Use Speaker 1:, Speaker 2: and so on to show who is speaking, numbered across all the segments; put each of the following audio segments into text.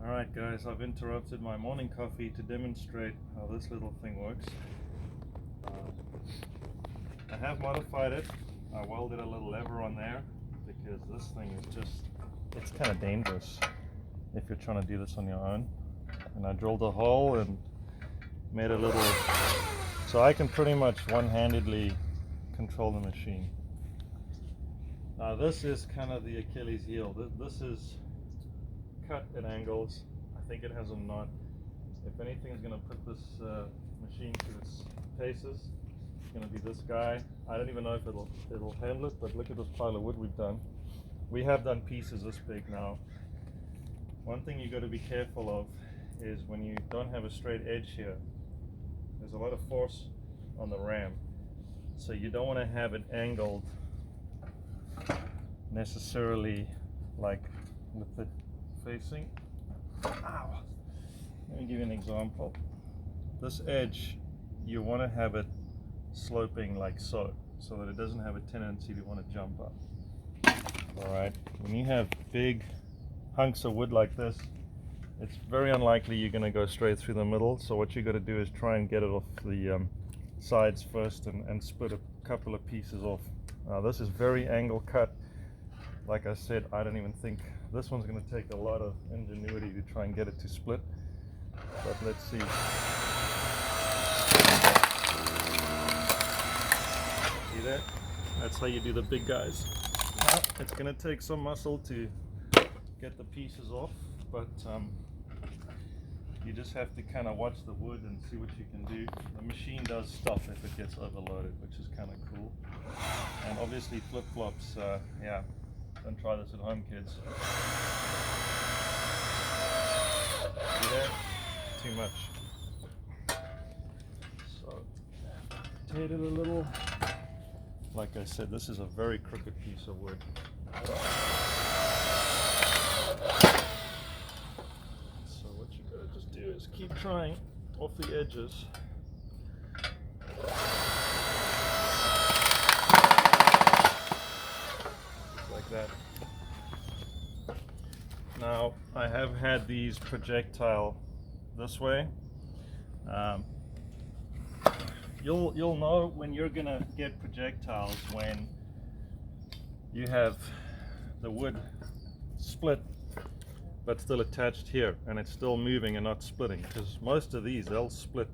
Speaker 1: Alright guys, I've interrupted my morning coffee to demonstrate how this little thing works. I have modified it. I welded a little lever on there because this thing is it's kind of dangerous if you're trying to do this on your own. And I drilled a hole and made a little, so I can pretty much one-handedly control the machine. Now this is kind of the Achilles heel. This is cut at angles. I think it has a knot. If anything is going to put this machine to its paces, it's going to be this guy. I don't even know if it'll handle it, but look at this pile of wood we've done. We have done pieces this big now. One thing you got to be careful of is when you don't have a straight edge here, there's a lot of force on the ram, so you don't want to have it angled necessarily like with it facing. Ow. Let me give you an example. This edge, you want to have it sloping like so that it doesn't have a tendency to want to jump up. Alright, when you have big hunks of wood like this, it's very unlikely you're going to go straight through the middle, so what you got to do is try and get it off the sides first and split a couple of pieces off. This is very angle cut. Like I said, I don't even think this one's going to take a lot of ingenuity to try and get it to split, but let's see. See that? That's how you do the big guys. Now, it's going to take some muscle to get the pieces off, but you just have to kind of watch the wood and see what you can do. The machine does stop if it gets overloaded, which is kind of cool. And obviously flip-flops, yeah, don't try this at home, kids. See that? Too much. So, rotate it a little. Like I said, this is a very crooked piece of wood. So what you gotta just do is keep trying off the edges. Just like that. Now I have had these projectile this way. You'll know when you're gonna get projectiles when you have the wood split but still attached here and it's still moving and not splitting, because most of these they'll split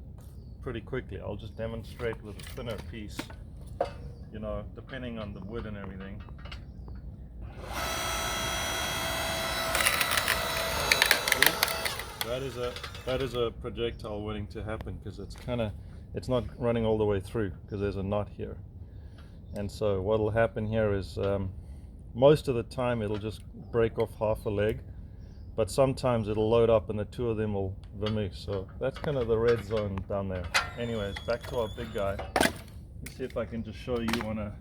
Speaker 1: pretty quickly. I'll just demonstrate with a thinner piece, you know, depending on the wood and everything. That is a projectile waiting to happen, because it's not running all the way through because there's a knot here. And so what will happen here is most of the time it'll just break off half a leg, but sometimes it'll load up and the two of them will vamoose. So that's kind of the red zone down there. Anyways, back to our big guy. Let's see if I can just show you on a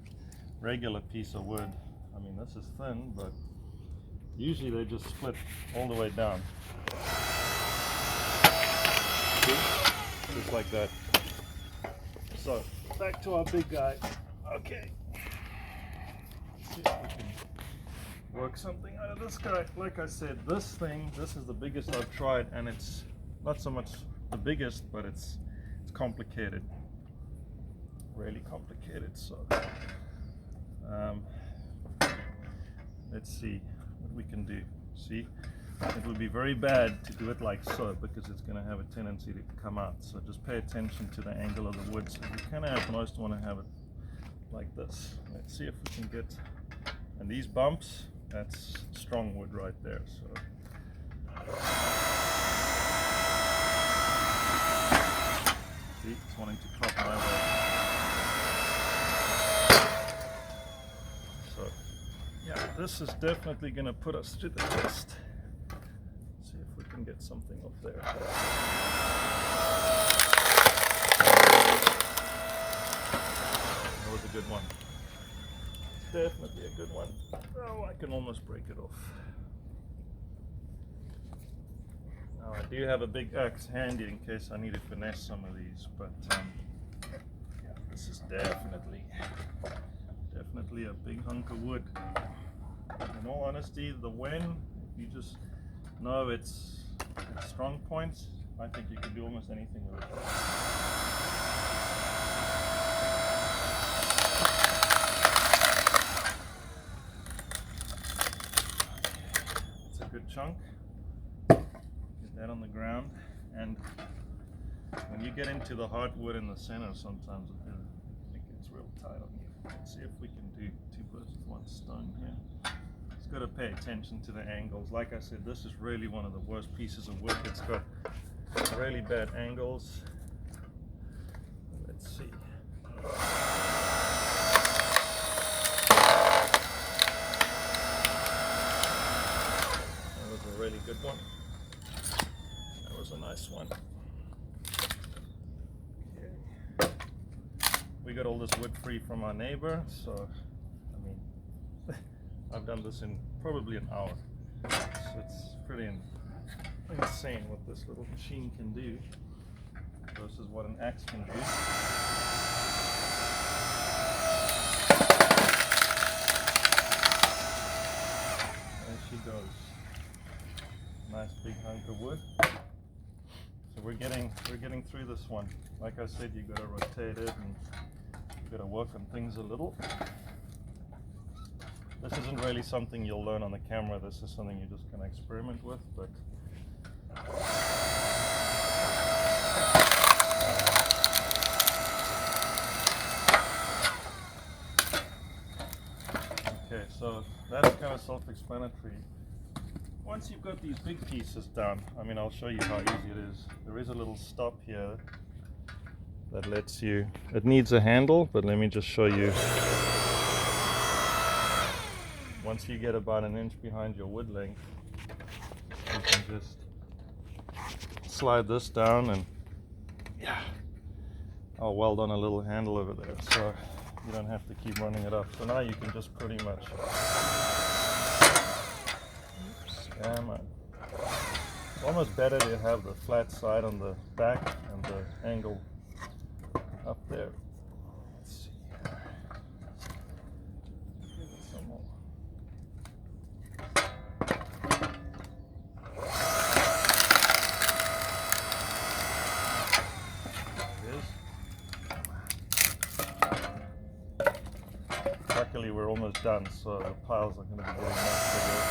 Speaker 1: regular piece of wood. I mean, this is thin, but usually they just split all the way down. See? Just like that. So, back to our big guy. Okay. Let's see if we can work something out of this guy. Like I said, this is the biggest I've tried, and it's not so much the biggest, but it's complicated. Really complicated. So, let's see what we can do. See? It would be very bad to do it like so, because it's going to have a tendency to come out. So just pay attention to the angle of the wood. So you kind of at most want to have it like this. Let's see if we can get, and these bumps, that's strong wood right there. So see, it's wanting to pop my way. So yeah, this is definitely going to put us to the test. Can get something off there. That was a good one. Definitely a good one. Oh, I can almost break it off. Now I do have a big axe handy in case I need to finesse some of these, but yeah, this is definitely a big hunk of wood. In all honesty, the wen, you just know it's At strong points, I think you can do almost anything with it. It's a good chunk. Get that on the ground, and when you get into the hardwood in the center, sometimes it gets real tight on you. Let's see if we can do two birds with one stone here. It's got to pay attention to the angles. Like I said, this is really one of the worst pieces of wood. It's got really bad angles. Let's see. That was a really good one. That was a nice one. Okay. We got all this wood free from our neighbor, so I mean, I've done this in probably an hour. So it's pretty insane what this little machine can do versus what an axe can do. There she goes. Nice big hunk of wood. So we're getting through this one. Like I said, you got to rotate it and you got to work on things a little. This isn't really something you'll learn on the camera. This is something you just can experiment with. But okay, so that's kind of self-explanatory. Once you've got these big pieces down, I mean, I'll show you how easy it is. There is a little stop here that lets you, it needs a handle, but let me just show you. Once you get about an inch behind your wood length, you can just slide this down and yeah, I'll weld on a little handle over there so you don't have to keep running it up. So now you can just pretty much, it's almost better to have the flat side on the back and the angle up there. Let's see. Give it some more. There it is. Luckily we're almost done, so the piles are going to be getting much bigger.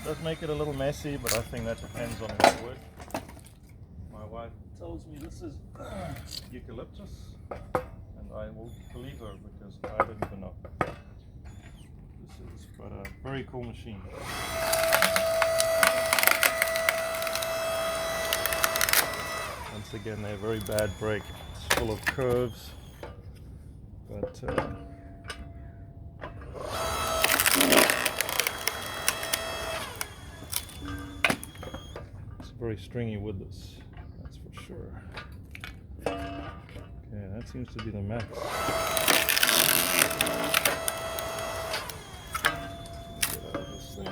Speaker 1: Does make it a little messy, but I think that depends on what wood. My wife tells me this is eucalyptus, and I will believe her because I don't even know this is, but a very cool machine. Once again, they're a very bad break. It's full of curves, but very stringy wood, this, that's for sure. Okay, that seems to be the max. Get out of this thing.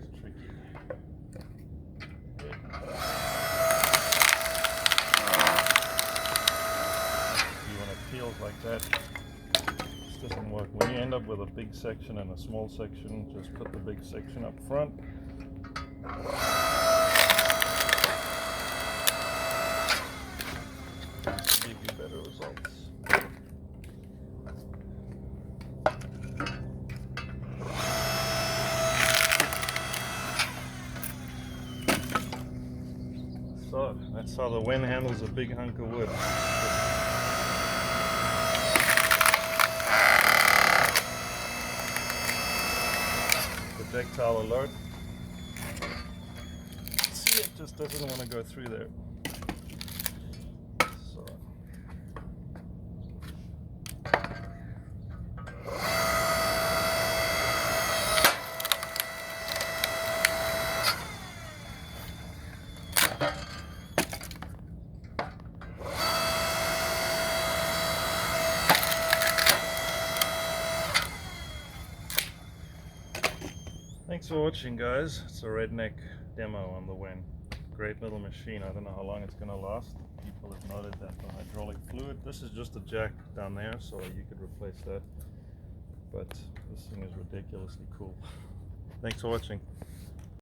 Speaker 1: It's tricky. You want it peeled like that. Doesn't work. When you end up with a big section and a small section, just put the big section up front. Give you better results. So that's how the wind handles a big hunk of wood. Projectile alert. See, it just doesn't want to go through there. So. Thanks. Thanks for watching, guys. It's a redneck demo on the Win. Great little machine. I don't know how long it's going to last. People have noted that the hydraulic fluid. This is just a jack down there, so you could replace that. But this thing is ridiculously cool. Thanks for watching.